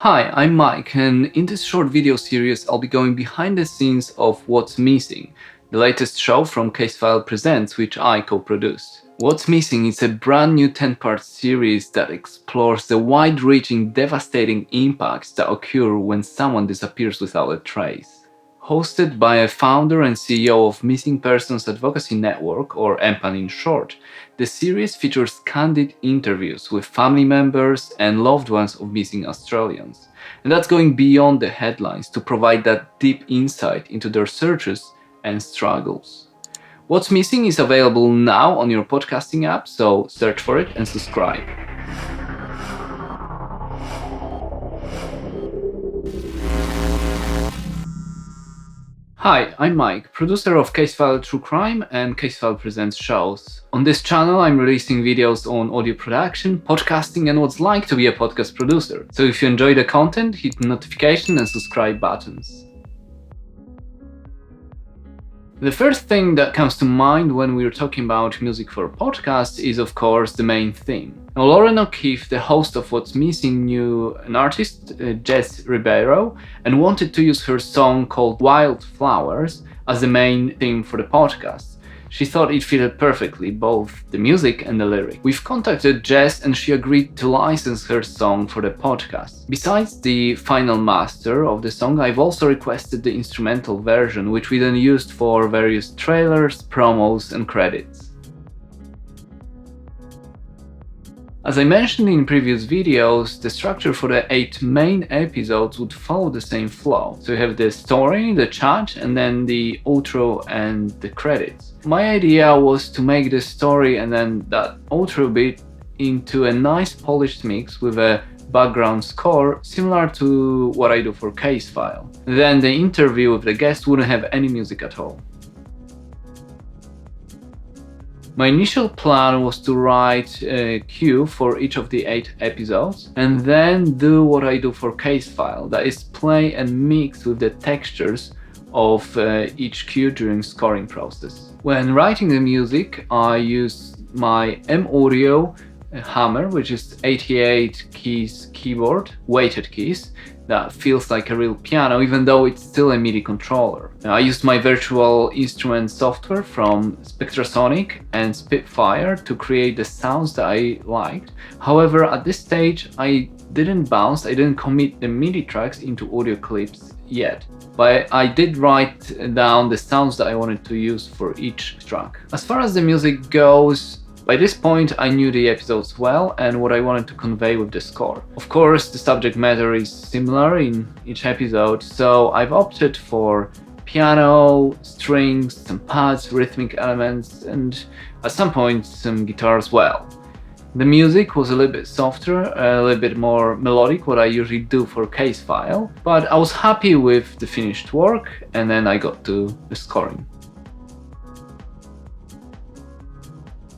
Hi, I'm Mike, and in this short video series, I'll be going behind the scenes of What's Missing, the latest show from Casefile Presents, which I co-produced. What's Missing is a brand new 10-part series that explores the wide-reaching, devastating impacts that occur when someone disappears without a trace. Hosted by a founder and CEO of Missing Persons Advocacy Network, or MPAN in short, the series features candid interviews with family members and loved ones of missing Australians. And that's going beyond the headlines to provide that deep insight into their searches and struggles. What's Missing is available now on your podcasting app, so search for it and subscribe. Hi, I'm Mike, producer of Casefile True Crime and Casefile Presents shows. On this channel, I'm releasing videos on audio production, podcasting, and what's like to be a podcast producer. So if you enjoy the content, hit the notification and subscribe buttons. The first thing that comes to mind when we're talking about music for podcasts is, of course, the main theme. Now, Loren O'Keeffe, the host of What's Missing, knew an artist, Jess Ribeiro, and wanted to use her song called Wildflowers as the main theme for the podcast. She thought it fitted perfectly, both the music and the lyric. We've contacted Jess and she agreed to license her song for the podcast. Besides the final master of the song, I've also requested the instrumental version, which we then used for various trailers, promos, and credits. As I mentioned in previous videos, the structure for the 8 main episodes would follow the same flow. So you have the story, the chat, and then the outro and the credits. My idea was to make the story and then that outro bit into a nice polished mix with a background score similar to what I do for Casefile. Then the interview with the guest wouldn't have any music at all. My initial plan was to write a cue for each of the 8 episodes and then do what I do for Casefile, that is play and mix with the textures of each cue during scoring process. When writing the music, I used my M-Audio hammer, which is 88 keys keyboard, weighted keys, that feels like a real piano, even though it's still a MIDI controller. I used my virtual instrument software from Spectrasonic and Spitfire to create the sounds that I liked. However, at this stage, I didn't commit the MIDI tracks into audio clips yet. But I did write down the sounds that I wanted to use for each track. As far as the music goes, by this point, I knew the episodes well and what I wanted to convey with the score. Of course, the subject matter is similar in each episode, so I've opted for piano, strings, some pads, rhythmic elements, and at some point some guitar as well. The music was a little bit softer, a little bit more melodic, what I usually do for Casefile, but I was happy with the finished work, and then I got to the scoring.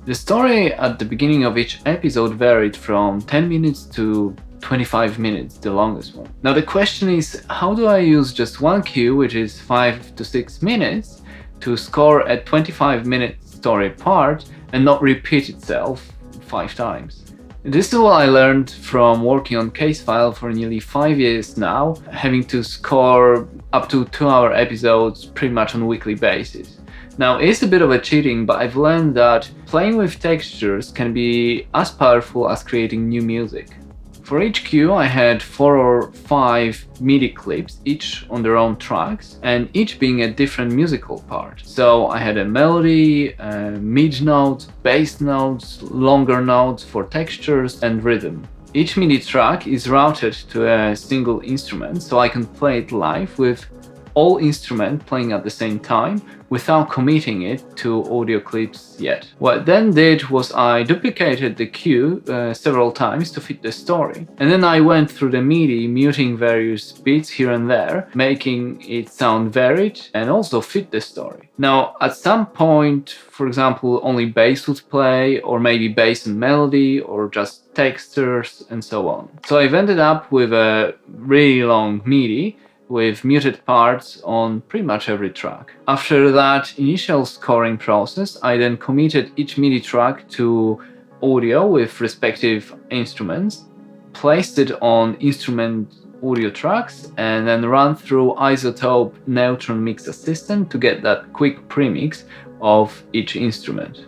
The story at the beginning of each episode varied from 10 minutes to 25 minutes, the longest one. Now the question is, how do I use just one cue, which is 5 to 6 minutes, to score a 25-minute story part and not repeat itself 5 times? This is what I learned from working on Casefile for nearly 5 years now, having to score up to 2-hour episodes pretty much on a weekly basis. Now, it's a bit of a cheating, but I've learned that playing with textures can be as powerful as creating new music. For each cue, I had 4 or 5 MIDI clips, each on their own tracks, and each being a different musical part. So I had a melody, mid notes, bass notes, longer notes for textures, and rhythm. Each MIDI track is routed to a single instrument, so I can play it live with all instruments playing at the same time without committing it to audio clips yet. What I then did was I duplicated the cue several times to fit the story, and then I went through the MIDI, muting various beats here and there, making it sound varied and also fit the story. Now, at some point, for example, only bass would play, or maybe bass and melody, or just textures and so on. So I've ended up with a really long MIDI with muted parts on pretty much every track. After that initial scoring process, I then committed each MIDI track to audio with respective instruments, placed it on instrument audio tracks and then run through Isotope Neutron Mix Assistant to get that quick premix of each instrument.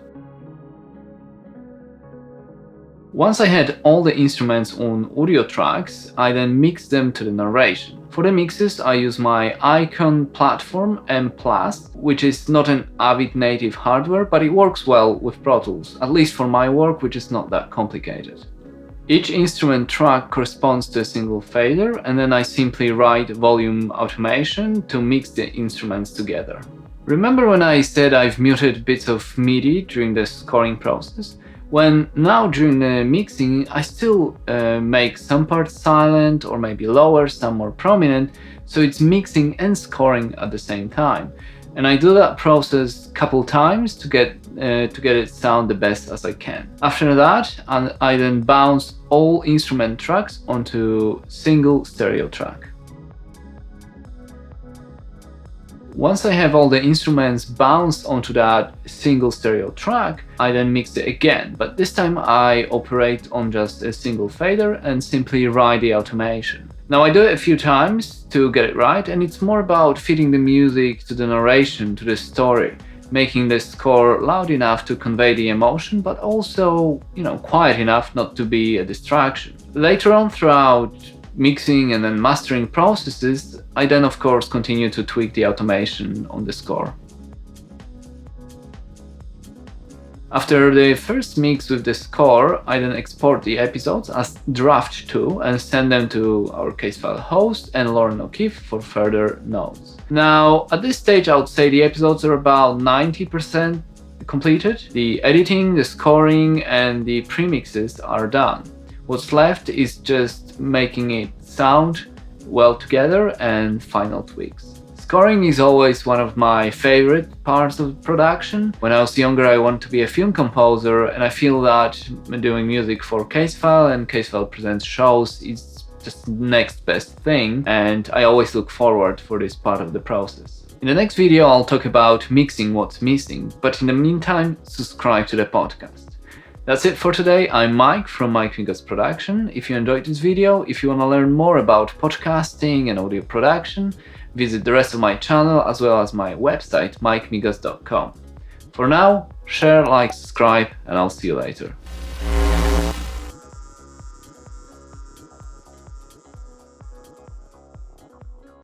Once I had all the instruments on audio tracks, I then mixed them to the narration. For the mixes, I use my Icon platform M+, which is not an Avid native hardware, but it works well with Pro Tools, at least for my work, which is not that complicated. Each instrument track corresponds to a single fader, and then I simply write volume automation to mix the instruments together. Remember when I said I've muted bits of MIDI during the scoring process? When now during the mixing, I still make some parts silent or maybe lower, some more prominent, so it's mixing and scoring at the same time. And I do that process a couple times to get it sound the best as I can. After that, I then bounce all instrument tracks onto single stereo track. Once I have all the instruments bounced onto that single stereo track, I then mix it again, but this time I operate on just a single fader and simply write the automation. Now I do it a few times to get it right, and it's more about fitting the music to the narration, to the story, making the score loud enough to convey the emotion, but also, quiet enough not to be a distraction. Later on throughout mixing and then mastering processes, I then of course continue to tweak the automation on the score. After the first mix with the score, I then export the episodes as draft 2 and send them to our Casefile host and Loren O'Keeffe for further notes. Now, at this stage, I would say the episodes are about 90% completed. The editing, the scoring, and the premixes are done. What's left is just making it sound well together and final tweaks. Scoring is always one of my favorite parts of production. When I was younger, I wanted to be a film composer, and I feel that doing music for Casefile and Casefile Presents shows is just the next best thing, and I always look forward for this part of the process. In the next video, I'll talk about mixing what's missing, but in the meantime, subscribe to the podcast. That's it for today. I'm Mike from Mike Migas Production. If you enjoyed this video, if you want to learn more about podcasting and audio production, visit the rest of my channel as well as my website, mikemigas.com. For now, share, like, subscribe, and I'll see you later.